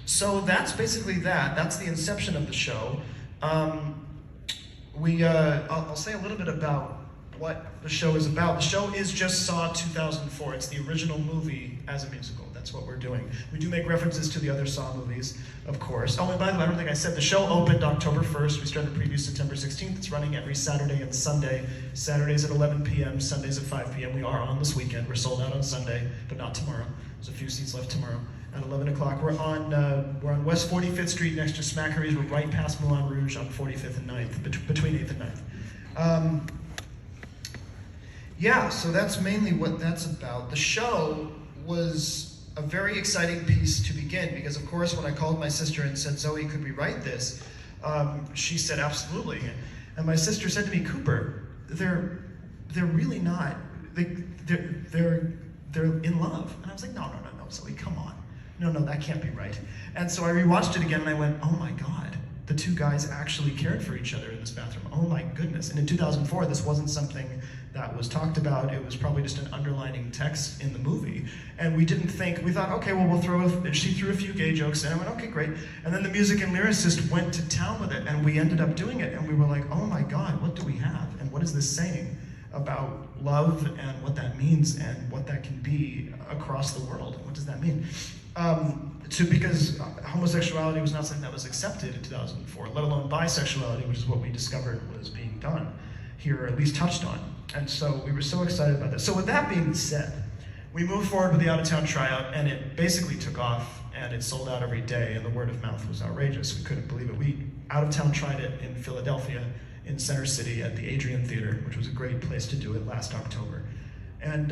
So that's basically that. That's the inception of the show. I'll say a little bit about what the show is about. The show is just Saw 2004. It's the original movie as a musical. That's what we're doing. We do make references to the other Saw movies, of course. Oh, and by the way, I don't think I said, the show opened October 1st. We started the preview September 16th. It's running every Saturday and Sunday. Saturdays at 11 p.m., Sundays at 5 p.m. We are on this weekend. We're sold out on Sunday, but not tomorrow. There's a few seats left tomorrow. At 11 o'clock, we're on West 45th Street next to Smackeries. We're right past Moulin Rouge on 45th and 9th, between 8th and 9th. Yeah, so that's mainly what that's about. The show was a very exciting piece to begin because, of course, when I called my sister and said, Zoe, could we write this? She said, absolutely. And my sister said to me, Cooper, they're really not. They're in love. And I was like, no, Zoe, come on. No, that can't be right. And so I rewatched it again and I went, oh my God, the two guys actually cared for each other in this bathroom. Oh my goodness. And in 2004, this wasn't something that was talked about. It was probably just an underlining text in the movie. And we didn't think, we thought, okay, well, she threw a few gay jokes in. I went, okay, great. And then the music and lyricist went to town with it and we ended up doing it. And we were like, oh my God, what do we have? And what is this saying about love and what that means and what that can be across the world? And what does that mean? Because homosexuality was not something that was accepted in 2004, let alone bisexuality, which is what we discovered was being done here, or at least touched on. And so we were so excited about that. So with that being said, we moved forward with the out-of-town tryout, and it basically took off, and it sold out every day, and the word of mouth was outrageous. We couldn't believe it. We out-of-town tried it in Philadelphia, in Center City at the Adrian Theater, which was a great place to do it last October. And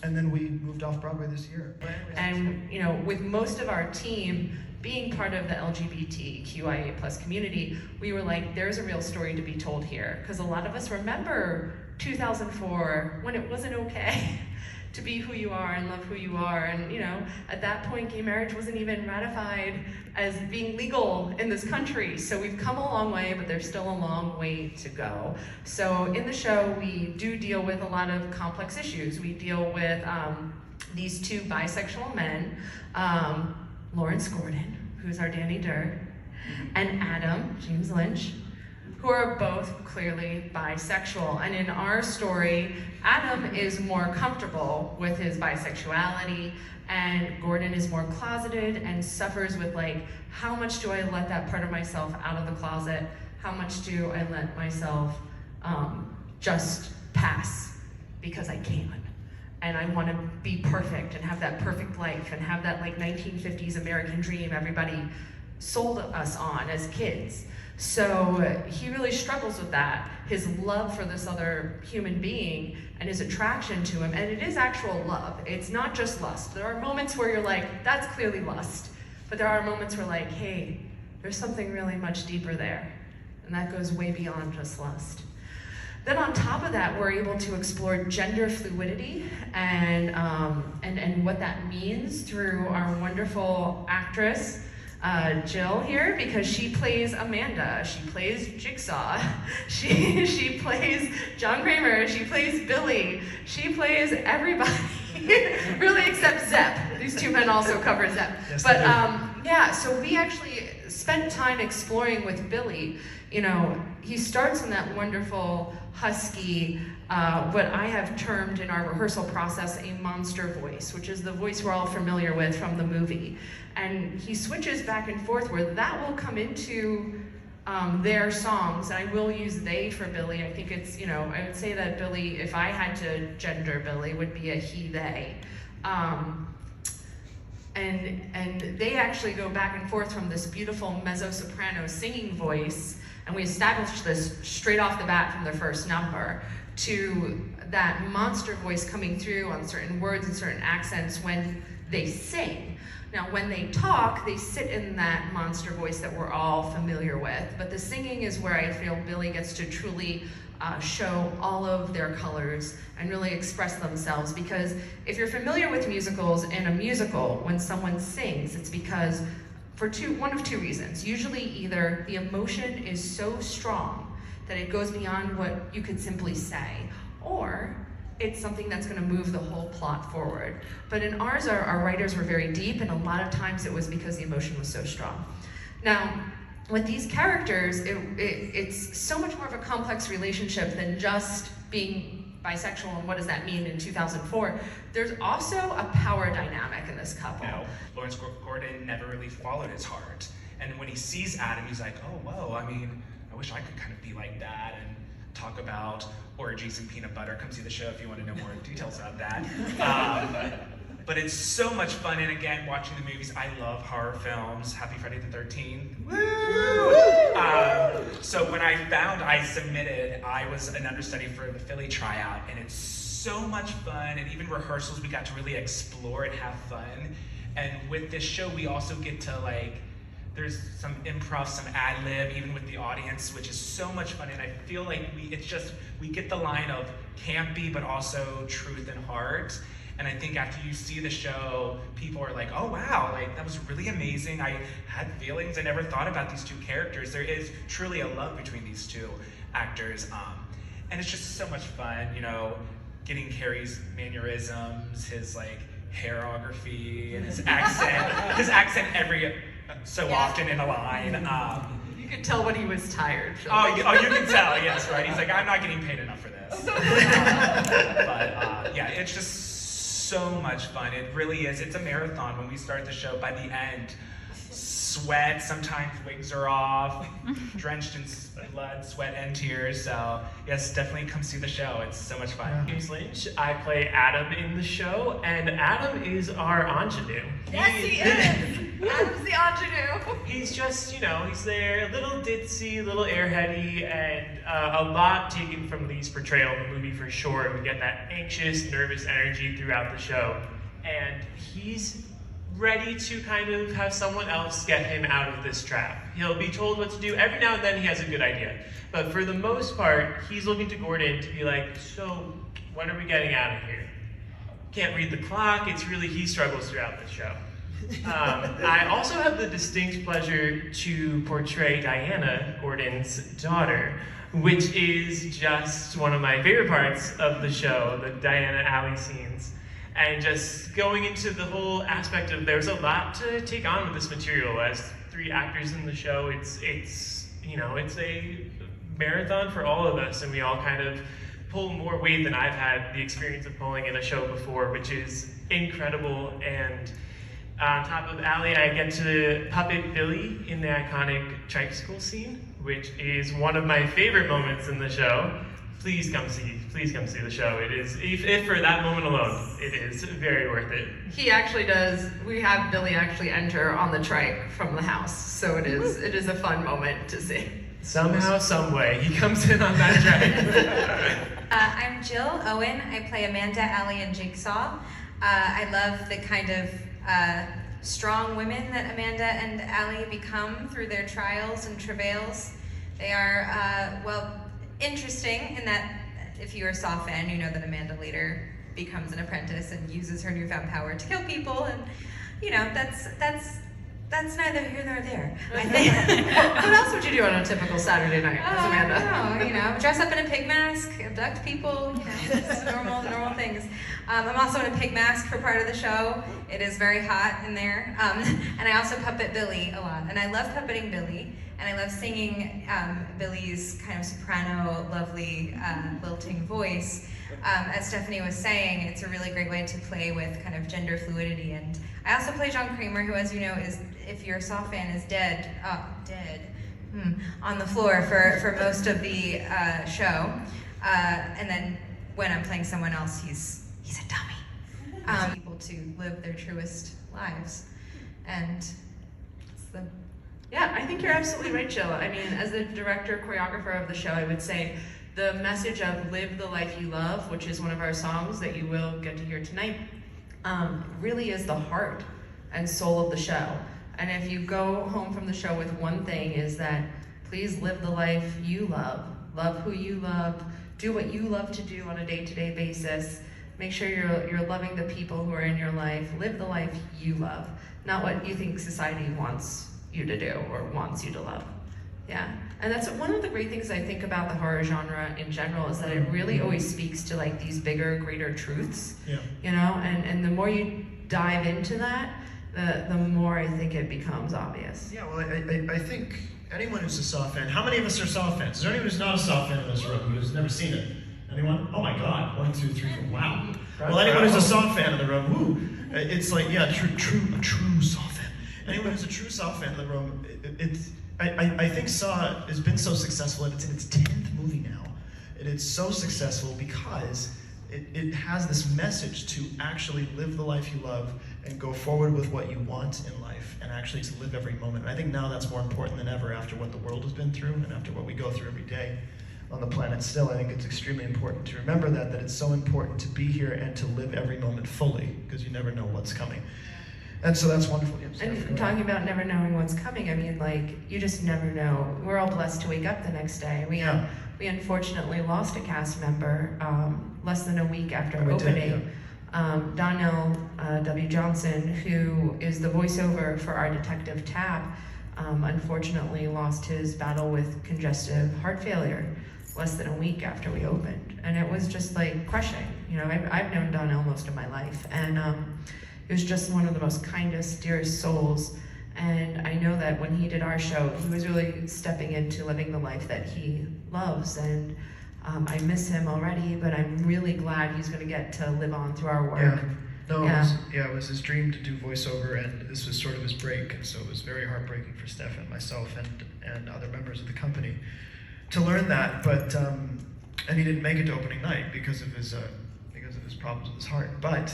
then we moved off Broadway this year. And with most of our team being part of the LGBTQIA+ community, we were like, there's a real story to be told here. Because a lot of us remember 2004 when it wasn't okay to be who you are and love who you are. And at that point, gay marriage wasn't even ratified as being legal in this country. So we've come a long way, but there's still a long way to go. So in the show, we do deal with a lot of complex issues. We deal with these two bisexual men, Lawrence Gordon, who's our Danny Durr, and Adam, James Lynch, who are both clearly bisexual. And in our story, Adam is more comfortable with his bisexuality, and Gordon is more closeted and suffers with how much do I let that part of myself out of the closet? How much do I let myself just pass because I can? And I want to be perfect and have that perfect life and have that 1950s American dream everybody sold us on as kids. So he really struggles with that, his love for this other human being and his attraction to him. And it is actual love. It's not just lust. There are moments where you're like, that's clearly lust. But there are moments where hey, there's something really much deeper there. And that goes way beyond just lust. Then on top of that, we're able to explore gender fluidity and what that means through our wonderful actress, Jill here, because she plays Amanda, she plays Jigsaw, she plays John Kramer, she plays Billy, she plays everybody, really except Zepp. These two men also cover Zepp. Yes, but yeah, so we actually spent time exploring with Billy. He starts in that wonderful, husky, what I have termed in our rehearsal process a monster voice, which is the voice we're all familiar with from the movie. And he switches back and forth where that will come into their songs, and I will use they for Billy. I think it's, I would say that Billy, if I had to gender Billy, would be a he, they. And they actually go back and forth from this beautiful mezzo-soprano singing voice, and we established this straight off the bat from their first number, to that monster voice coming through on certain words and certain accents when they sing. Now, when they talk, they sit in that monster voice that we're all familiar with, but the singing is where I feel Billy gets to truly show all of their colors and really express themselves. Because if you're familiar with musicals, in a musical, when someone sings, it's because for one of two reasons. Usually either the emotion is so strong that it goes beyond what you could simply say, or it's something that's going to move the whole plot forward. But in ours, our writers were very deep, and a lot of times it was because the emotion was so strong. Now, with these characters, it's so much more of a complex relationship than just being bisexual, and what does that mean in 2004? There's also a power dynamic in this couple. You know, Lawrence Gordon never really followed his heart. And when he sees Adam, he's like, oh, whoa, I mean, I wish I could kind of be like that and talk about orgies and peanut butter. Come see the show if you want to know more details about that. But it's so much fun, and again, watching the movies, I love horror films. Happy Friday the 13th. Woo! So when I found I submitted, I was an understudy for the Philly tryout, and it's so much fun, and even rehearsals, we got to really explore and have fun. And with this show, we also get to there's some improv, some ad-lib, even with the audience, which is so much fun, and I feel like we get the line of campy, but also truth and heart. And I think after you see the show, people are like, oh wow, that was really amazing. I had feelings, I never thought about these two characters. There is truly a love between these two actors. And it's just so much fun, getting Carrie's mannerisms, his hairography, and his accent every so often in a line. You could tell when he was tired. You can tell, yes, right. He's like, I'm not getting paid enough for this. Yeah, it's just so much fun. It really is. It's a marathon. When we start the show, by the end, sweat, sometimes wigs are off, drenched in blood, sweat, and tears. So yes, definitely come see the show. It's so much fun. My name's Lynch. I play Adam in the show, and Adam is our ingenue. Yes, he is! Adam's the ingenue! He's just, he's there, a little ditzy, a little airheady, and a lot taken from Lee's portrayal in the movie for sure. We get that anxious, nervous energy throughout the show, and he's ready to kind of have someone else get him out of this trap. He'll be told what to do. Every now and then he has a good idea. But for the most part, he's looking to Gordon to be like, so when are we getting out of here? Can't read the clock. It's really, he struggles throughout the show. I also have the distinct pleasure to portray Diana, Gordon's daughter, which is just one of my favorite parts of the show, the Diana Alley scenes. And just going into the whole aspect of there's a lot to take on with this material. As 3 actors in the show, it's a marathon for all of us, and we all kind of pull more weight than I've had the experience of pulling in a show before, which is incredible. And on top of Allie, I get to puppet Billy in the iconic tricycle scene, which is one of my favorite moments in the show. Please come see the show. It is, if for that moment alone, it is very worth it. He actually does. We have Billy actually enter on the trike from the house, so it is a fun moment to see. Somehow, some way, he comes in on that trike. I'm Jill Owen. I play Amanda, Allie, and Jigsaw. I love the kind of strong women that Amanda and Allie become through their trials and travails. They are, interesting in that if you're a Saw fan, you know that Amanda later becomes an apprentice and uses her newfound power to kill people, and that's neither here nor there. I think. What else would you do on a typical Saturday night as Amanda? I don't know, dress up in a pig mask, abduct people, just normal things. I'm also in a pig mask for part of the show. It is very hot in there. And I also puppet Billy a lot, and I love puppeting Billy. And I love singing Billy's kind of soprano, lovely, lilting voice. As Stephanie was saying, it's a really great way to play with kind of gender fluidity. And I also play John Kramer, who, as you know, is, if you're a Saw fan, is dead on the floor for most of the show. And then when I'm playing someone else, he's a dummy. People to live their truest lives, and it's the. Yeah, I think you're absolutely right, Jill. I mean, as the director, choreographer of the show, I would say the message of live the life you love, which is one of our songs that you will get to hear tonight, really is the heart and soul of the show. And if you go home from the show with one thing, is that please live the life you love who you love, do what you love to do on a day-to-day basis, make sure you're loving the people who are in your life, live the life you love, not what you think society wants you to do or wants you to love. Yeah, and that's one of the great things I think about the horror genre in general is that it really always speaks to like these bigger, greater truths. Yeah. You know, and the more you dive into that, the more I think it becomes obvious. Yeah, well, I think anyone who's a Saw fan, how many of us are Saw fans? Is there anyone who's not a Saw fan in this room who's never seen it? Anyone? Oh my God, 1, 2, 3, 4, wow. Well, anyone who's a Saw fan in the room, woo, it's like, yeah, a true Saw fan. Anyone who's a true Saw fan in the room, I think Saw has been so successful, and it's in its 10th movie now. And it's so successful because it has this message to actually live the life you love and go forward with what you want in life and actually to live every moment. And I think now that's more important than ever after what the world has been through and after what we go through every day on the planet still. I think it's extremely important to remember that it's so important to be here and to live every moment fully because you never know what's coming. And so that's wonderful. Yeah, and talking about never knowing what's coming, I mean, like, you just never know. We're all blessed to wake up the next day. We unfortunately lost a cast member less than a week after opening. Donnell W. Johnson, who is the voiceover for our detective Tab, unfortunately lost his battle with congestive heart failure less than a week after we opened. And it was just like crushing. You know, I've known Donnell most of my life, and he was just one of the most kindest, dearest souls. And I know that when he did our show, he was really stepping into living the life that he loves. And I miss him already, but I'm really glad he's going to get to live on through our work. It was his dream to do voiceover, and this was sort of his break. And so it was very heartbreaking for Steph and myself and other members of the company to learn that. But and he didn't make it to opening night because of his problems with his heart. But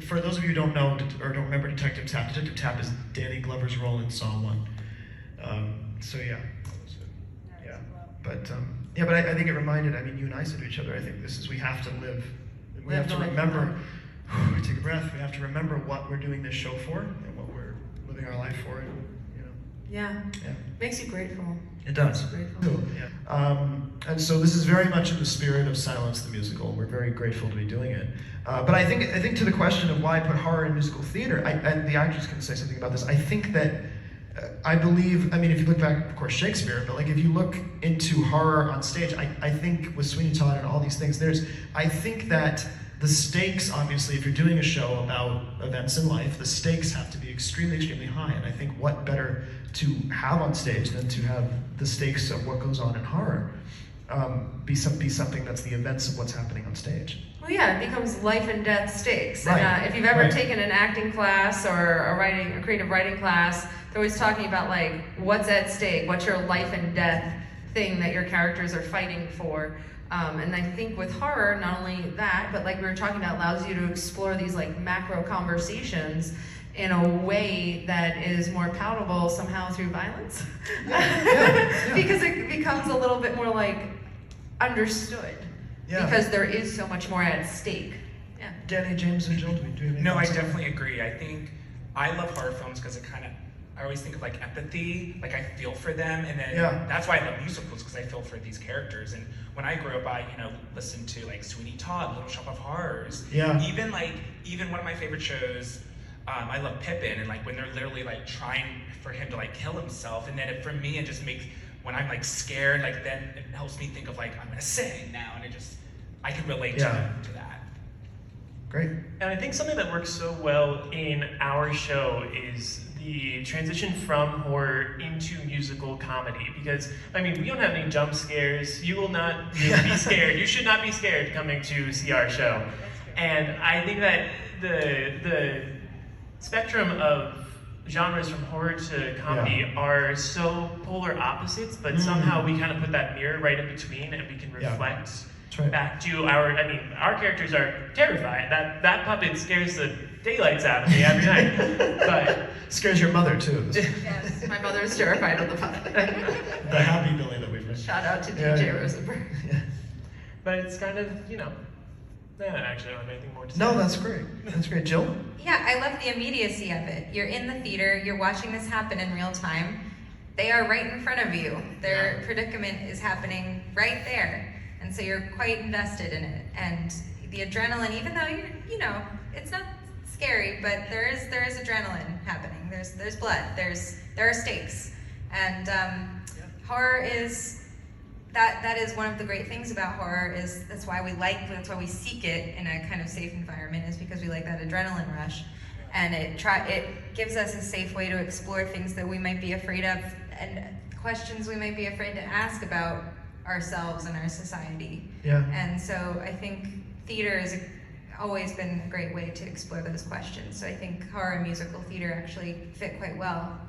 for those of you who don't know or don't remember Detective Tap is Danny Glover's role in Saw 1. So yeah, but I think it reminded. I mean, you and I said to each other, I think we have to live. We have to remember. Take a breath. We have to remember what we're doing this show for and what we're living our life for. And, you know. Yeah. Makes you grateful. It does. Grateful. Yeah. And so this is very much in the spirit of Silence the Musical. We're very grateful to be doing it. But I think to the question of why put horror in musical theater, and the actor's going to say something about this. I think that I believe. I mean, if you look back, of course, Shakespeare. But like, if you look into horror on stage, I think with Sweeney Todd and all these things, I think that the stakes, obviously, if you're doing a show about events in life, the stakes have to be extremely, extremely high. And I think what better to have on stage than to have the stakes of what goes on in horror be something that's the events of what's happening on stage. Well, yeah, it becomes life and death stakes. Right. And if you've ever taken an acting class or a creative writing class, they're always talking about like what's at stake, what's your life and death thing that your characters are fighting for. And I think with horror, not only that, but like we were talking about, allows you to explore these like macro conversations in a way that is more palatable somehow through violence. Yeah. Because it becomes a little bit more like understood. Yeah. Because there is so much more at stake. Yeah. Danny, James, and Jill, do you have any No, I thoughts on that? definitely agree. I think I love horror films because I always think of like empathy, like I feel for them, and then that's why I love musicals, because I feel for these characters. And when I grew up, I listened to like Sweeney Todd, Little Shop of Horrors. Yeah. Even one of my favorite shows, I love Pippin, and like when they're literally like trying for him to like kill himself, and then for me it just makes, when I'm like scared, like then it helps me think of like I'm gonna sing now, and I can relate to that. Great. And I think something that works so well in our show is the transition from horror into musical comedy. Because, I mean, we don't have any jump scares. You will not be scared. You should not be scared coming to see our show. And I think that the spectrum of genres from horror to comedy are so polar opposites, but somehow we kind of put that mirror right in between, and we can reflect back to our characters are terrified. That puppet scares the daylights out of me every night. But scares your mother too. Yes, my mother is terrified of the puppet. The happy Billy that we've mentioned. Shout out to DJ Rosenberg. Yeah. But it's kind of, actually I don't have anything more to say. No, that's great. That's great. Jill? Yeah, I love the immediacy of it. You're in the theater, you're watching this happen in real time. They are right in front of you. Their predicament is happening right there. And so you're quite invested in it. And the adrenaline, even though it's not scary, but there is adrenaline happening. There's blood. There are stakes. And horror is, that is one of the great things about horror, is that's why we seek it in a kind of safe environment, is because we like that adrenaline rush. And it gives us a safe way to explore things that we might be afraid of, and questions we might be afraid to ask about ourselves and our society. Yeah. And so I think theater has always been a great way to explore those questions. So I think horror and musical theater actually fit quite well.